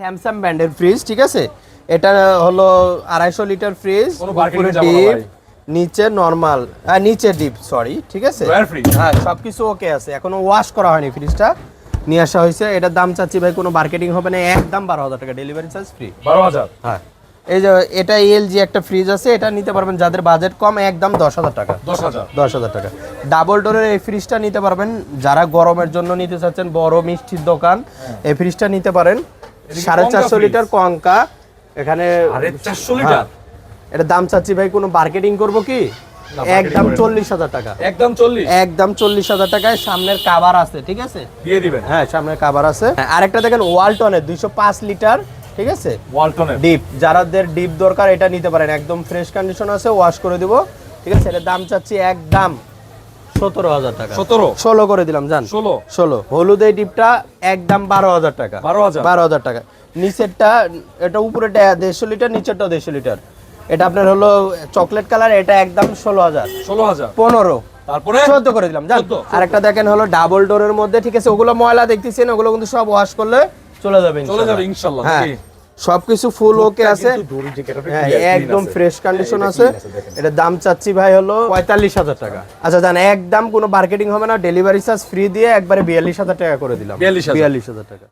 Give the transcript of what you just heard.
Samsung ব্র্যান্ডের fridge, ঠিক আছে। এটা হলো 250 লিটার ফ্রিজ, উপরে ডিপ, নিচে নরমাল, নিচে ডিপ, সরি, ঠিক আছে। হ্যাঁ, সবকিছু ওকে আছে, এখনো ওয়াশ করা হয়নি। ফ্রিজটা নিয়ে আসা হয়েছে, এটার দাম চাচ্ছি ভাই, কোনো মার্কেটিং হবে না, একদম 12,000 টাকা, ডেলিভারি চার্জ ফ্রি। 12,000? হ্যাঁ। এই যে এটা এলজি একটা ফ্রিজ আছে, এটা নিতে পারবেন যাদের বাজেট কম, একদম 10,000 টাকা। 10,000 টাকা। ডাবল ডোরের এই ফ্রিজটা নিতে পারবেন যারা গরমের জন্য নিতে চাচ্ছেন, বড় মিষ্টির দোকান, এই ফ্রিজটা নিতে পারেন। 450 লিটার কঙ্কা, এখানে 450 লিটার। এটা দাম চাচ্ছি ভাই, কোনো মার্কেটিং করব কি, একদম 40,000 টাকা। একদম 40? একদম 40,000 টাকায়। সামনের কাভার আছে, ঠিক আছে, দিয়ে দিবেন। হ্যাঁ, সামনের কাভার আছে। আরেকটা দেখেন ওয়ালটনের 205 লিটার, ঠিক আছে, ওয়ালটনের ডিপ, যারাদের ডিপ দরকার এটা নিতে পারেন, একদম ফ্রেশ কন্ডিশন আছে, ওয়াশ করে দিব, ঠিক আছে। এটার দাম চাচ্ছি একদম 17,000 টাকা। 16 করে দিলাম, জান, 16। হলুদ এই ডিপটা একদম 12,000 টাকা। 12,000 টাকা। নিচেরটা, এটা উপরে 150 লিটার, নিচেরটা 150 লিটার। এটা আপনার হলো চকলেট কালার, এটা একদম 16,000। 15, তারপরে 14 করে দিলাম, জান। আরেকটা দেখেন হলো ডাবল ডোরের মধ্যে, ঠিক আছে, ওগুলো ময়লা দেখতেছেন, ওগুলো কিন্তু সব ওয়াশ করলে চলে যাবে ইনশাআল্লাহ। হ্যাঁ, সবকিছু ফুল ওকে আছে, হ্যাঁ, একদম ফ্রেশ কন্ডিশন আছে। এটা দাম চাচ্ছি ভাই হলো 45,000 টাকা। আচ্ছা জান, একদম কোনো মার্কেটিং হবে না, ডেলিভারি চার্জ ফ্রি দিয়ে একবারে 42,000 টাকা করে দিলাম। 42,000 টাকা।